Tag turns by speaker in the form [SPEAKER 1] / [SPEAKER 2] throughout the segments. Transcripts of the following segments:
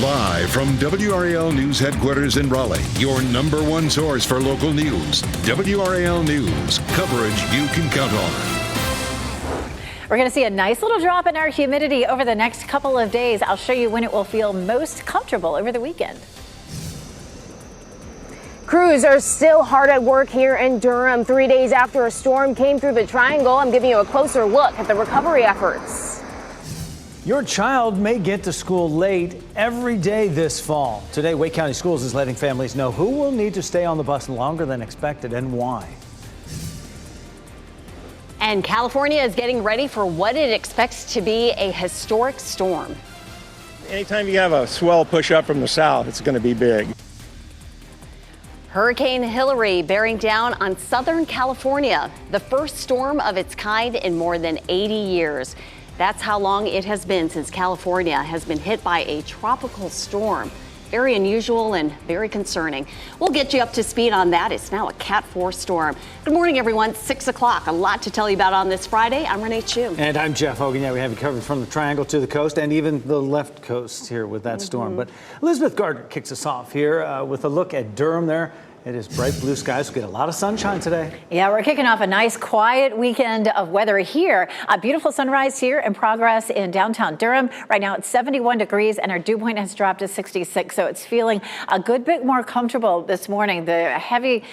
[SPEAKER 1] Live from WRAL News Headquarters in Raleigh, your #1 source for local news. WRAL News, coverage you can count on.
[SPEAKER 2] We're going to see a nice little drop in our humidity over the next couple of days. I'll show you when it will feel most comfortable over the weekend.
[SPEAKER 3] Crews are still hard at work here in Durham 3 days after a storm came through the triangle. I'm giving you a closer look at the recovery efforts.
[SPEAKER 4] Your child may get to school late every day this fall. Today, Wake County Schools is letting families know who will need to stay on the bus longer than expected and why.
[SPEAKER 5] And California is getting ready for what it expects to be a historic storm.
[SPEAKER 6] Anytime you have a swell push up from the south, it's going to be big.
[SPEAKER 5] Hurricane Hillary bearing down on Southern California, the first storm of its kind in more than 80 years. That's how long it has been since California has been hit by a tropical storm. Very unusual and very concerning. We'll get you up to speed on that. It's now a Cat 4 storm. Good morning, everyone. 6 o'clock. A lot to tell you about on this Friday. I'm Renee Chu.
[SPEAKER 4] And I'm Jeff Hogan. Yeah, we have you covered from the triangle to the coast and even the left coast here with that storm. But Elizabeth Gardner kicks us off here with a look at Durham there. It is bright blue skies. We'll get a lot of sunshine today.
[SPEAKER 2] Yeah, we're kicking off a nice quiet weekend of weather here. A beautiful sunrise here in progress in downtown Durham. Right now it's 71 degrees and our dew point has dropped to 66. So it's feeling a good bit more comfortable this morning. The heavy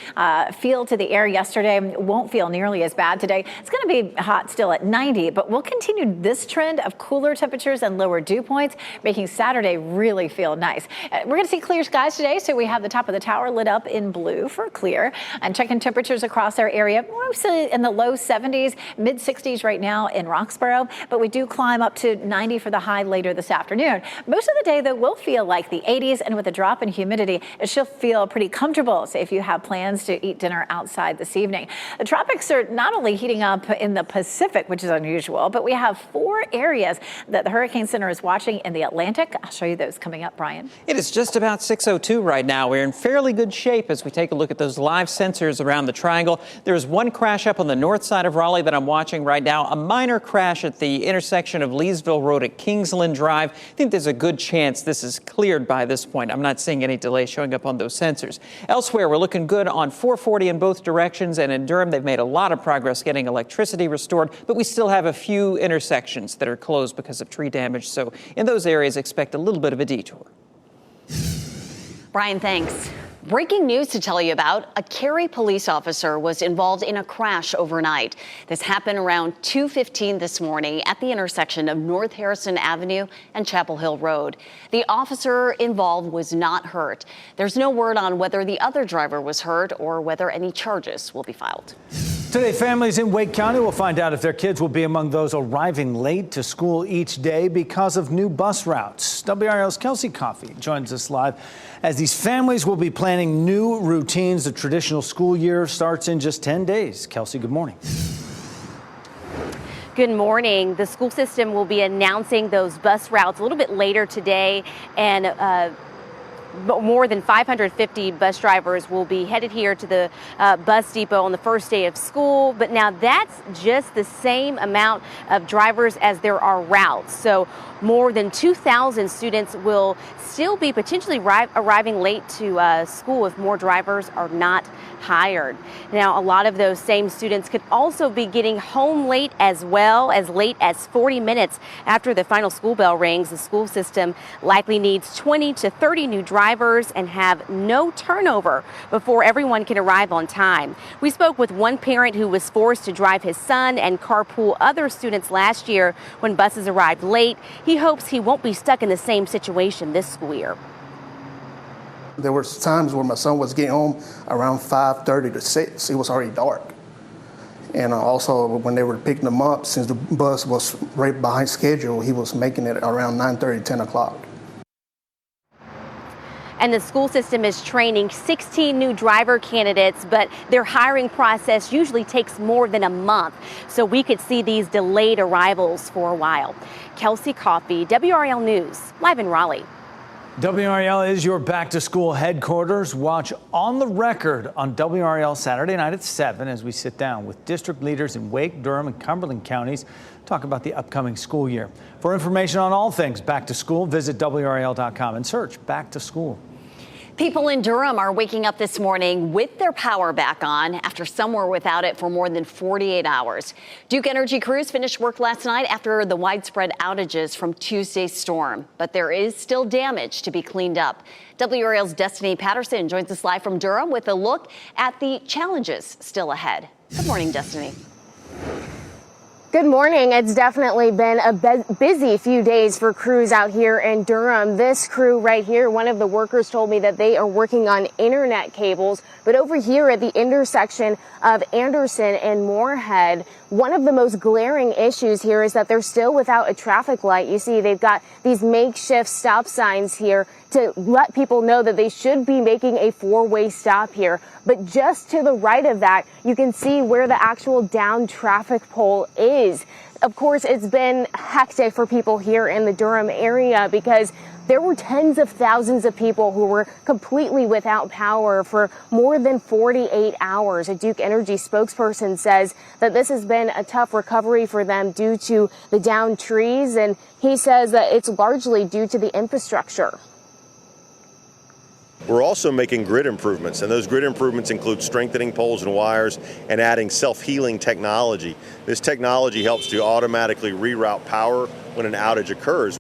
[SPEAKER 2] feel to the air yesterday won't feel nearly as bad today. It's going to be hot still at 90, but we'll continue this trend of cooler temperatures and lower dew points, making Saturday really feel nice. We're going to see clear skies today. So we have the top of the tower lit up in blue for clear, and checking temperatures across our area, mostly in the low 70s, mid 60s right now in Roxborough, but we do climb up to 90 for the high later this afternoon. Most of the day, though, will feel like the 80s, and with a drop in humidity, it should feel pretty comfortable. So if you have plans to eat dinner outside this evening. The tropics are not only heating up in the Pacific, which is unusual, but we have 4 areas that the Hurricane Center is watching in the Atlantic. I'll show you those coming up, Brian.
[SPEAKER 7] It is just about 6:02 right now. We're in fairly good shape as we take a look at those live sensors around the triangle. There's one crash up on the north side of Raleigh that I'm watching right now. A minor crash at the intersection of Leesville Road at Kingsland Drive. I think there's a good chance this is cleared by this point. I'm not seeing any delay showing up on those sensors. Elsewhere, we're looking good on 440 in both directions, and in Durham, they've made a lot of progress getting electricity restored, but we still have a few intersections that are closed because of tree damage. So in those areas, expect a little bit of a detour.
[SPEAKER 5] Brian, thanks. Breaking news to tell you about. A Cary police officer was involved in a crash overnight. This happened around 2:15 this morning at the intersection of North Harrison Avenue and Chapel Hill Road. The officer involved was not hurt. There's no word on whether the other driver was hurt or whether any charges will be filed.
[SPEAKER 4] Today, families in Wake County will find out if their kids will be among those arriving late to school each day because of new bus routes. WRAL's Kelsey Coffey joins us live as these families will be planning new routines. The traditional school year starts in just 10 days. Kelsey, good morning.
[SPEAKER 8] Good morning. The school system will be announcing those bus routes a little bit later today, and more than 550 bus drivers will be headed here to the bus depot on the first day of school. But now that's just the same amount of drivers as there are routes. So more than 2,000 students will still be potentially arriving late to school if more drivers are not hired. Now, a lot of those same students could also be getting home late as 40 minutes after the final school bell rings. The school system likely needs 20 to 30 new drivers and have no turnover before everyone can arrive on time. We spoke with one parent who was forced to drive his son and carpool other students last year when buses arrived late. He hopes he won't be stuck in the same situation this school year.
[SPEAKER 9] There were times where my son was getting home around 5:30 to 6. It was already dark. And also when they were picking him up, since the bus was right behind schedule, he was making it around 9:30, 10 o'clock.
[SPEAKER 8] And the school system is training 16 new driver candidates, but their hiring process usually takes more than a month. So we could see these delayed arrivals for a while. Kelsey Coffey, WRAL News, live in Raleigh.
[SPEAKER 4] WRAL is your back-to-school headquarters. Watch On the Record on WRAL Saturday night at 7 as we sit down with district leaders in Wake, Durham, and Cumberland counties talk about the upcoming school year. For information on all things back to school, visit WRAL.com and search Back to School.
[SPEAKER 5] People in Durham are waking up this morning with their power back on after some were without it for more than 48 hours. Duke Energy crews finished work last night after the widespread outages from Tuesday's storm, but there is still damage to be cleaned up. WRAL's Destiny Patterson joins us live from Durham with a look at the challenges still ahead. Good morning, Destiny.
[SPEAKER 3] Good morning. It's definitely been a busy few days for crews out here in Durham. This crew right here, one of the workers told me that they are working on internet cables. But over here at the intersection of Anderson and Moorhead, one of the most glaring issues here is that they're still without a traffic light. You see, they've got these makeshift stop signs here to let people know that they should be making a four-way stop here. But just to the right of that, you can see where the actual down traffic pole is. Of course, it's been hectic for people here in the Durham area because there were tens of thousands of people who were completely without power for more than 48 hours. A Duke Energy spokesperson says that this has been a tough recovery for them due to the downed trees, and he says that it's largely due to the infrastructure.
[SPEAKER 10] We're also making grid improvements, and those grid improvements include strengthening poles and wires and adding self-healing technology. This technology helps to automatically reroute power when an outage occurs.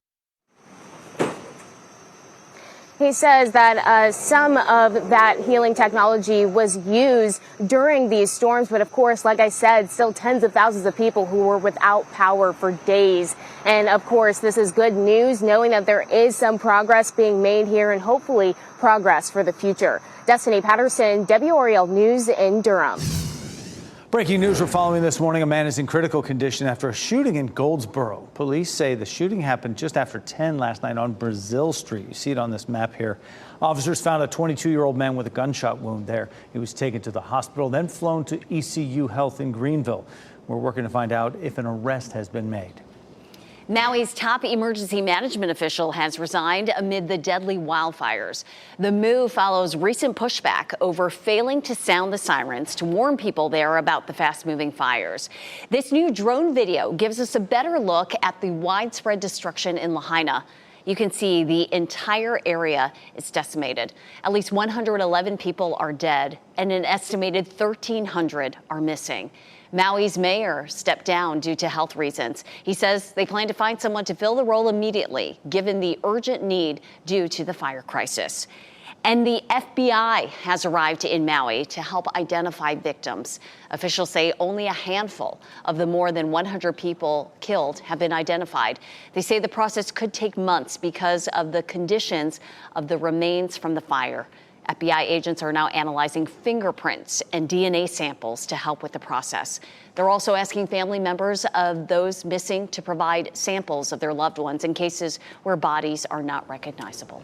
[SPEAKER 3] He says that some of that healing technology was used during these storms. But of course, like I said, still tens of thousands of people who were without power for days. And of course, this is good news, knowing that there is some progress being made here and hopefully progress for the future. Destiny Patterson, WRAL News in Durham.
[SPEAKER 4] Breaking news we're following this morning. A man is in critical condition after a shooting in Goldsboro. Police say the shooting happened just after 10 last night on Brazil Street. You see it on this map here. Officers found a 22-year-old man with a gunshot wound there. He was taken to the hospital, then flown to ECU Health in Greenville. We're working to find out if an arrest has been made.
[SPEAKER 5] Maui's top emergency management official has resigned amid the deadly wildfires. The move follows recent pushback over failing to sound the sirens to warn people there about the fast-moving fires. This new drone video gives us a better look at the widespread destruction in Lahaina. You can see the entire area is decimated. At least 111 people are dead, and an estimated 1,300 are missing. Maui's mayor stepped down due to health reasons. He says they plan to find someone to fill the role immediately, given the urgent need due to the fire crisis. And the FBI has arrived in Maui to help identify victims. Officials say only a handful of the more than 100 people killed have been identified. They say the process could take months because of the conditions of the remains from the fire. FBI agents are now analyzing fingerprints and DNA samples to help with the process. They're also asking family members of those missing to provide samples of their loved ones in cases where bodies are not recognizable.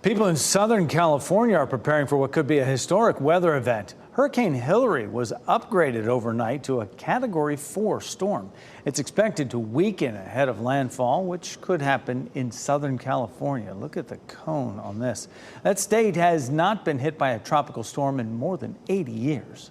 [SPEAKER 4] People in Southern California are preparing for what could be a historic weather event. Hurricane Hillary was upgraded overnight to a Category 4 storm. It's expected to weaken ahead of landfall, which could happen in Southern California. Look at the cone on this. That state has not been hit by a tropical storm in more than 80 years.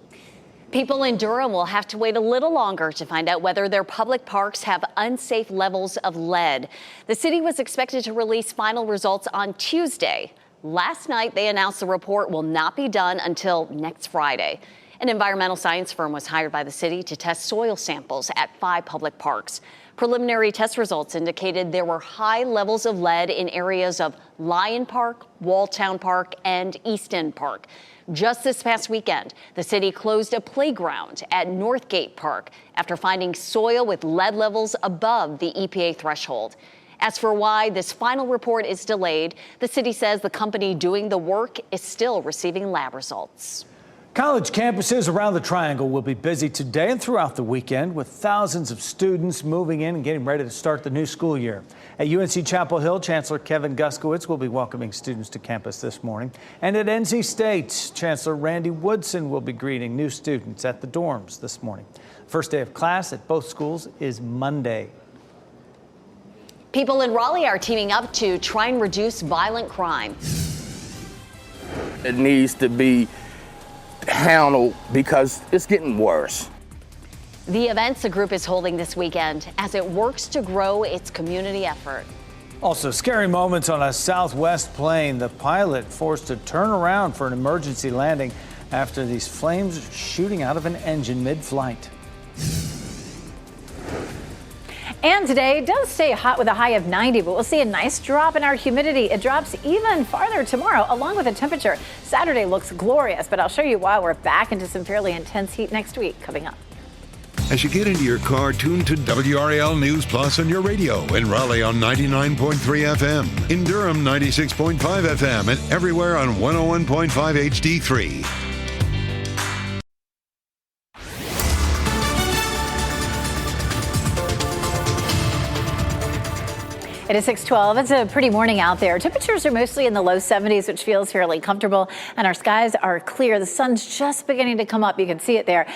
[SPEAKER 5] People in Durham will have to wait a little longer to find out whether their public parks have unsafe levels of lead. The city was expected to release final results on Tuesday. Last night, they announced the report will not be done until next Friday. An environmental science firm was hired by the city to test soil samples at 5 public parks. Preliminary test results indicated there were high levels of lead in areas of Lyon Park, Walltown Park, and East End Park. Just this past weekend, the city closed a playground at Northgate Park after finding soil with lead levels above the EPA threshold. As for why this final report is delayed, the city says the company doing the work is still receiving lab results.
[SPEAKER 4] College campuses around the Triangle will be busy today and throughout the weekend with thousands of students moving in and getting ready to start the new school year. At UNC Chapel Hill, Chancellor Kevin Guskowitz will be welcoming students to campus this morning. And at NC State, Chancellor Randy Woodson will be greeting new students at the dorms this morning. First day of class at both schools is Monday.
[SPEAKER 5] People in Raleigh are teaming up to try and reduce violent crime.
[SPEAKER 11] It needs to be handled because it's getting worse.
[SPEAKER 5] The events the group is holding this weekend as it works to grow its community effort.
[SPEAKER 4] Also, scary moments on a Southwest plane. The pilot forced to turn around for an emergency landing after these flames shooting out of an engine mid-flight.
[SPEAKER 2] And today does stay hot with a high of 90, but we'll see a nice drop in our humidity. It drops even farther tomorrow, along with the temperature. Saturday looks glorious, but I'll show you why we're back into some fairly intense heat next week coming up.
[SPEAKER 1] As you get into your car, tune to WRAL News Plus on your radio. In Raleigh on 99.3 FM. In Durham, 96.5 FM. And everywhere on 101.5 HD3.
[SPEAKER 2] It is 6:12. It's a pretty morning out there. Temperatures are mostly in the low 70s, which feels fairly comfortable. And our skies are clear. The sun's just beginning to come up. You can see it there.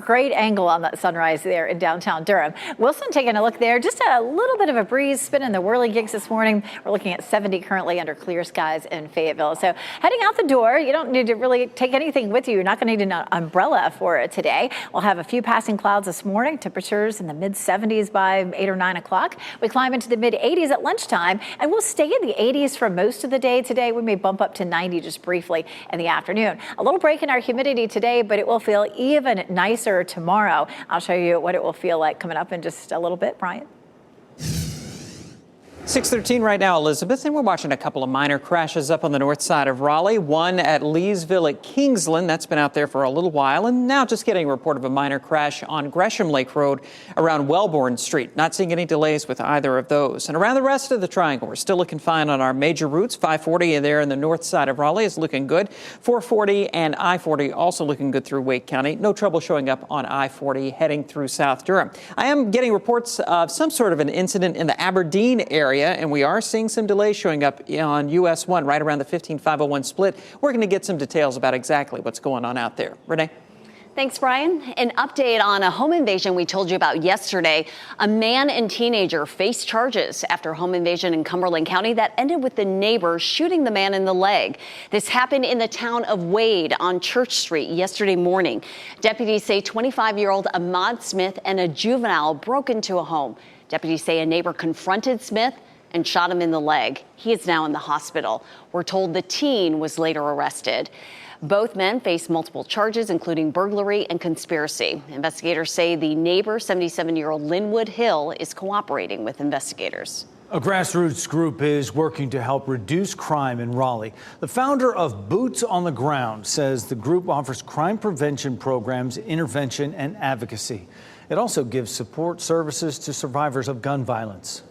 [SPEAKER 2] Great angle on that sunrise there in downtown Durham. Wilson taking a look there. Just a little bit of a breeze spinning the whirligigs this morning. We're looking at 70 currently under clear skies in Fayetteville. So heading out the door, you don't need to really take anything with you. You're not going to need an umbrella for it today. We'll have a few passing clouds this morning. Temperatures in the mid 70s by 8 or 9 o'clock. We climb into the mid 80s at lunchtime, and we'll stay in the 80s for most of the day today. We may bump up to 90 just briefly in the afternoon. A little break in our humidity today, but it will feel even nicer tomorrow. I'll show you what it will feel like coming up in just a little bit. Brian?
[SPEAKER 7] 6:13 right now, Elizabeth, and we're watching a couple of minor crashes up on the north side of Raleigh. One at Leesville at Kingsland. That's been out there for a little while. And now just getting a report of a minor crash on Gresham Lake Road around Wellborn Street. Not seeing any delays with either of those. And around the rest of the triangle, we're still looking fine on our major routes. 540 there in the north side of Raleigh is looking good. 440 and I-40 also looking good through Wake County. No trouble showing up on I-40 heading through South Durham. I am getting reports of some sort of an incident in the Aberdeen area, and we are seeing some delays showing up on US 1 right around the 15501 split. We're going to get some details about exactly what's going on out there. Renee?
[SPEAKER 5] Thanks, Brian. An update on a home invasion we told you about yesterday. A man and teenager faced charges after a home invasion in Cumberland County that ended with the neighbor shooting the man in the leg. This happened in the town of Wade on Church Street yesterday morning. Deputies say 25-year-old Ahmad Smith and a juvenile broke into a home. Deputies say a neighbor confronted Smith and shot him in the leg. He is now in the hospital. We're told the teen was later arrested. Both men face multiple charges, including burglary and conspiracy. Investigators say the neighbor, 77-year-old Linwood Hill, is cooperating with investigators.
[SPEAKER 4] A grassroots group is working to help reduce crime in Raleigh. The founder of Boots on the Ground says the group offers crime prevention programs, intervention, and advocacy. It also gives support services to survivors of gun violence.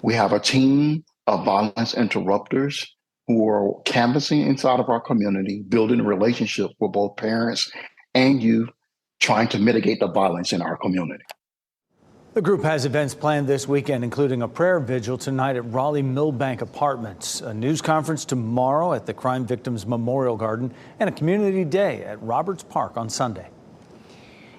[SPEAKER 12] We have a team of violence interrupters who are canvassing inside of our community, building a relationship with both parents and youth, trying to mitigate the violence in our community.
[SPEAKER 4] The group has events planned this weekend, including a prayer vigil tonight at Raleigh Millbank Apartments, a news conference tomorrow at the Crime Victims Memorial Garden, and a community day at Roberts Park on Sunday.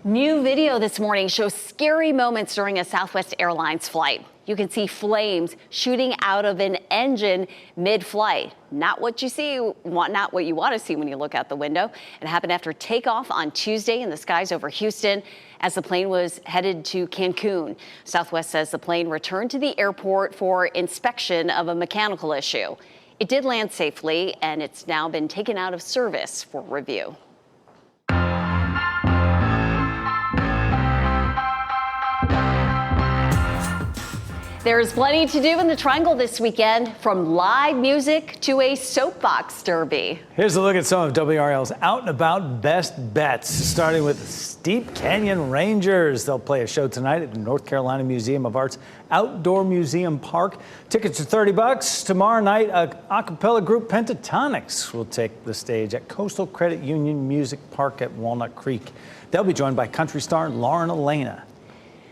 [SPEAKER 5] New video this morning shows scary moments during a Southwest Airlines flight. You can see flames shooting out of an engine mid-flight. Not what you see, not what you want to see when you look out the window. It happened after takeoff on Tuesday in the skies over Houston as the plane was headed to Cancun. Southwest says the plane returned to the airport for inspection of a mechanical issue. It did land safely, and it's now been taken out of service for review. There's plenty to do in the Triangle this weekend, from live music to a soapbox derby.
[SPEAKER 4] Here's a look at some of WRAL's out and about best bets, starting with Steep Canyon Rangers. They'll play a show tonight at the North Carolina Museum of Art's Outdoor Museum Park. Tickets are $30. Tomorrow night, a cappella group Pentatonics will take the stage at Coastal Credit Union Music Park at Walnut Creek. They'll be joined by country star Lauren Elena.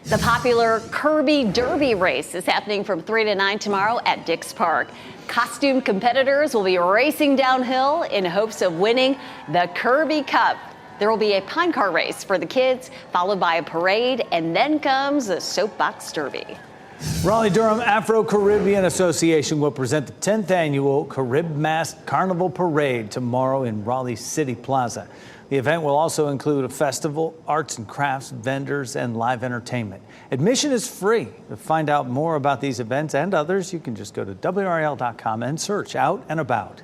[SPEAKER 5] The popular Kirby Derby race is happening from 3 to 9 tomorrow at Dix Park. Costume competitors will be racing downhill in hopes of winning the Kirby Cup. There will be a pine car race for the kids, followed by a parade, and then comes the soapbox derby.
[SPEAKER 4] Raleigh-Durham Afro-Caribbean Association will present the 10th annual Carib Mask Carnival Parade tomorrow in Raleigh City Plaza. The event will also include a festival, arts and crafts, vendors, and live entertainment. Admission is free. To find out more about these events and others, you can just go to WRAL.com and search Out and About.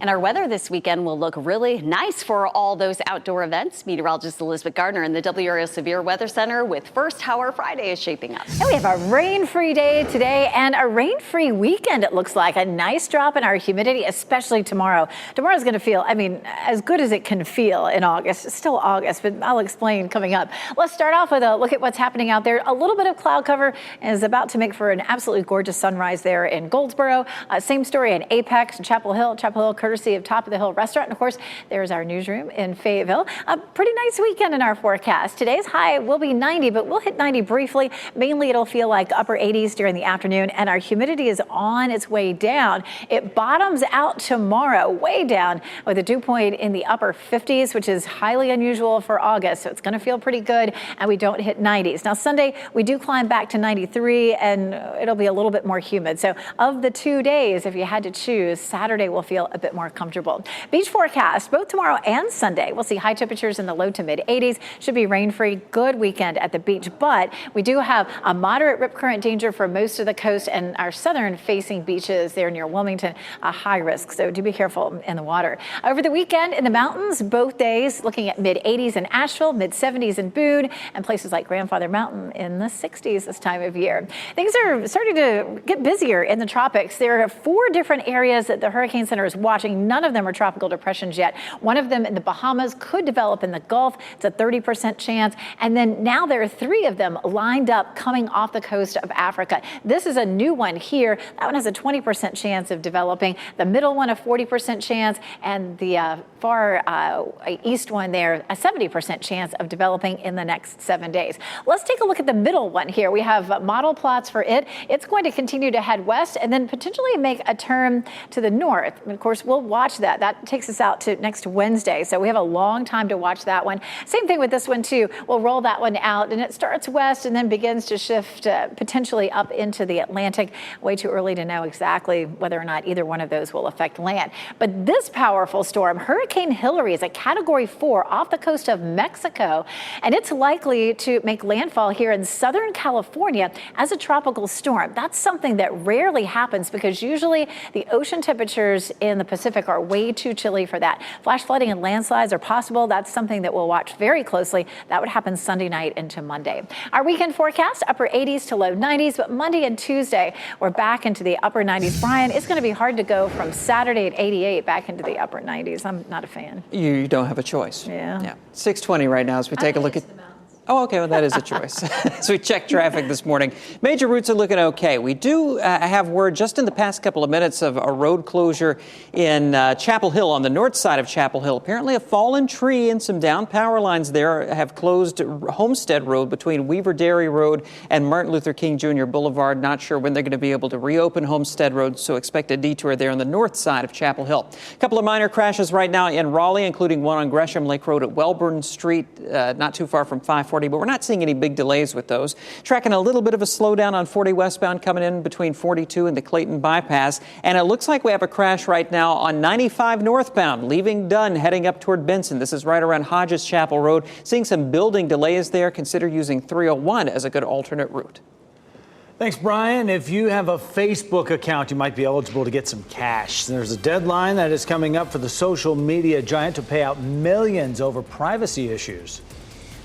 [SPEAKER 5] And our weather this weekend will look really nice for all those outdoor events. Meteorologist Elizabeth Gardner in the WRAL Severe Weather Center with first how our Friday is shaping up.
[SPEAKER 2] And we have a rain-free day today and a rain-free weekend, it looks like. A nice drop in our humidity, especially tomorrow. Tomorrow's going to feel, as good as it can feel in August. It's still August, but I'll explain coming up. Let's start off with a look at what's happening out there. A little bit of cloud cover is about to make for an absolutely gorgeous sunrise there in Goldsboro. Same story in Apex and Chapel Hill, courtesy of Top of the Hill Restaurant. And of course, there's our newsroom in Fayetteville. A pretty nice weekend in our forecast. Today's high will be 90, but we'll hit 90 briefly. Mainly, it'll feel like upper 80s during the afternoon, and our humidity is on its way down. It bottoms out tomorrow, way down, with a dew point in the upper 50s, which is highly unusual for August. So it's going to feel pretty good, and we don't hit 90s. Now, Sunday, we do climb back to 93, and it'll be a little bit more humid. So of the 2 days, if you had to choose, Saturday will feel a bit more comfortable. Beach forecast, both tomorrow and Sunday. We'll see high temperatures in the low to mid 80s. Should be rain-free. Good weekend at the beach, but we do have a moderate rip current danger for most of the coast and our southern-facing beaches there near Wilmington, a high risk. So do be careful in the water. Over the weekend in the mountains, both days looking at mid 80s in Asheville, mid 70s in Boone, and places like Grandfather Mountain in the 60s this time of year. Things are starting to get busier in the tropics. There are 4 different areas that the Hurricane Center is watching. None of them are tropical depressions yet. One of them in the Bahamas could develop in the Gulf. It's a 30% chance. And then now there are 3 of them lined up coming off the coast of Africa. This is a new one here. That one has a 20% chance of developing. The middle one, a 40% chance. And the far east one there, a 70% chance of developing in the next 7 days. Let's take a look at the middle one here. We have model plots for it. It's going to continue to head west and then potentially make a turn to the north. And of course, we'll watch that. That takes us out to next Wednesday. So we have a long time to watch that one. Same thing with this one, too. We'll roll that one out, and it starts west and then begins to shift potentially up into the Atlantic. Way too early to know exactly whether or not either one of those will affect land. But this powerful storm, Hurricane Hillary, is a Category 4 off the coast of Mexico, and it's likely to make landfall here in Southern California as a tropical storm. That's something that rarely happens because usually the ocean temperatures in the Pacific are way too chilly for that. Flash flooding and landslides are possible. That's something that we'll watch very closely. That would happen Sunday night into Monday. Our weekend forecast, upper 80s to low 90s, but Monday and Tuesday, we're back into the upper 90s. Brian, it's going to be hard to go from Saturday at 88 back into the upper 90s. I'm not a fan.
[SPEAKER 7] You don't have a choice.
[SPEAKER 2] Yeah.
[SPEAKER 7] 6:20 right now as we take a look at... Oh, okay, well, that is a choice. So we checked traffic this morning. Major routes are looking okay. We do have word just in the past couple of minutes of a road closure in Chapel Hill, on the north side of Chapel Hill. Apparently a fallen tree and some down power lines there have closed Homestead Road between Weaver Dairy Road and Martin Luther King Jr. Boulevard. Not sure when they're going to be able to reopen Homestead Road, so expect a detour there on the north side of Chapel Hill. A couple of minor crashes right now in Raleigh, including one on Gresham Lake Road at Welborn Street, not too far from 540, but we're not seeing any big delays with those. Tracking a little bit of a slowdown on 40 westbound coming in between 42 and the Clayton bypass. And it looks like we have a crash right now on 95 northbound, leaving Dunn, heading up toward Benson. This is right around Hodges Chapel Road. Seeing some building delays there. Consider using 301 as a good alternate route.
[SPEAKER 4] Thanks, Brian. If you have a Facebook account, you might be eligible to get some cash. There's a deadline that is coming up for the social media giant to pay out millions over privacy issues.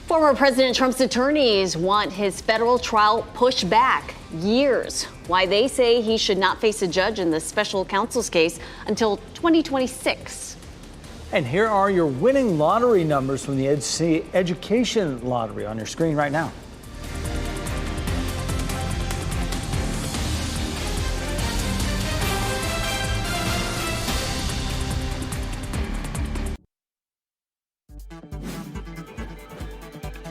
[SPEAKER 5] Former President Trump's attorneys want his federal trial pushed back years. Why they say he should not face a judge in the special counsel's case until 2026.
[SPEAKER 4] And here are your winning lottery numbers from the Education Lottery on your screen right now.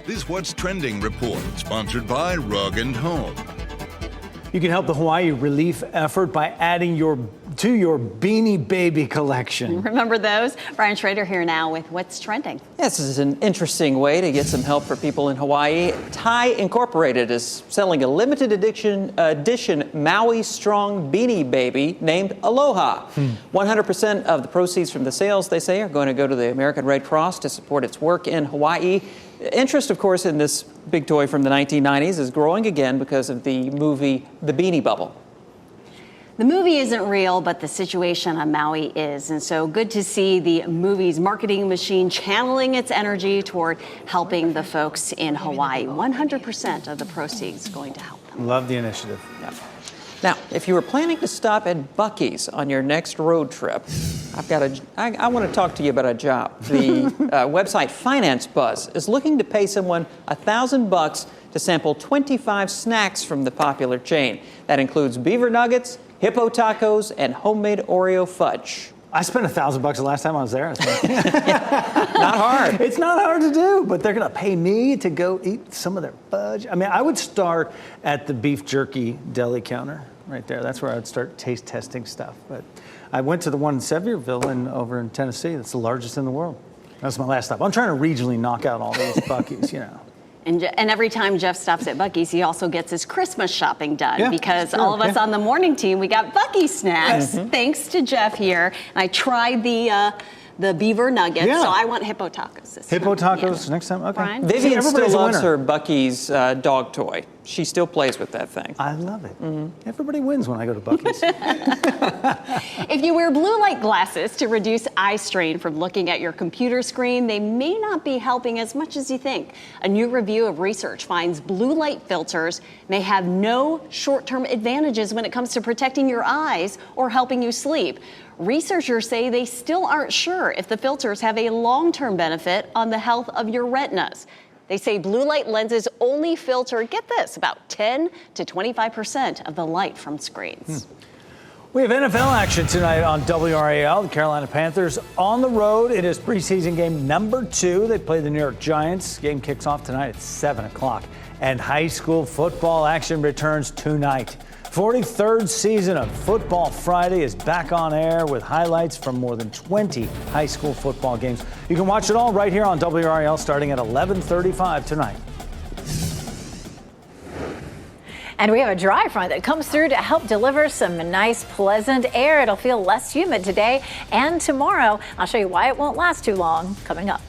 [SPEAKER 1] This What's Trending report, sponsored by Rug & Home.
[SPEAKER 4] You can help the Hawaii relief effort by adding your to your Beanie Baby collection.
[SPEAKER 5] Remember those? Brian Schrader here now with what's trending.
[SPEAKER 7] This is an interesting way to get some help for people in Hawaii. Thai Incorporated is selling a limited edition Maui Strong Beanie Baby named Aloha. 100% of the proceeds from the sales, they say, are going to go to the American Red Cross to support its work in Hawaii. Interest, of course, in this big toy from the 1990s is growing again because of the movie The Beanie Bubble.
[SPEAKER 5] The movie isn't real, but the situation on Maui is. And so good to see the movie's marketing machine channeling its energy toward helping the folks in Hawaii. 100% of the proceeds going to help them.
[SPEAKER 4] Love the initiative.
[SPEAKER 7] Yeah. Now, if you were planning to stop at Buc-ee's on your next road trip, I want to talk to you about a job. The website Finance Buzz is looking to pay someone $1,000 to sample 25 snacks from the popular chain. That includes beaver nuggets, hippo tacos, and homemade Oreo fudge.
[SPEAKER 4] I spent $1,000 the last time I was there.
[SPEAKER 7] Not hard.
[SPEAKER 4] It's not hard to do, but they're going to pay me to go eat some of their fudge. I mean, I would start at the beef jerky deli counter right there. That's where I would start taste testing stuff. But I went to the one in Sevierville over in Tennessee. That's the largest in the world. That's my last stop. I'm trying to regionally knock out all these Buc-ee's, you know.
[SPEAKER 5] And every time Jeff stops at Buc-ee's, he also gets his Christmas shopping done because
[SPEAKER 4] sure,
[SPEAKER 5] all of us on the morning team, we got Buc-ee's snacks, thanks to Jeff here. And I tried the beaver nuggets, so I want hippo tacos this time.
[SPEAKER 4] Hippo tacos next time? Okay.
[SPEAKER 5] Brian?
[SPEAKER 7] Vivian still loves her Buc-ee's dog toy. She still plays with that thing.
[SPEAKER 4] I love it. Everybody wins when I go to Buc-ee's.
[SPEAKER 5] If you wear blue light glasses to reduce eye strain from looking at your computer screen, they may not be helping as much as you think. A new review of research finds blue light filters may have no short-term advantages when it comes to protecting your eyes or helping you sleep. Researchers say they still aren't sure if the filters have a long-term benefit on the health of your retinas. They say blue light lenses only filter, get this, about 10 to 25% of the light from screens.
[SPEAKER 4] We have NFL action tonight on WRAL. The Carolina Panthers on the road. It is preseason game number 2. They play the New York Giants. Game kicks off tonight at 7 o'clock. And high school football action returns tonight. 43rd season of Football Friday is back on air with highlights from more than 20 high school football games. You can watch it all right here on WRAL starting at 11:35 tonight.
[SPEAKER 2] And we have a dry front that comes through to help deliver some nice, pleasant air. It'll feel less humid today and tomorrow. I'll show you why it won't last too long coming up.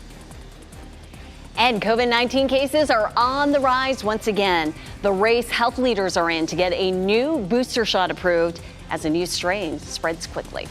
[SPEAKER 5] And COVID-19 cases are on the rise once again. The race health leaders are in to get a new booster shot approved as a new strain spreads quickly.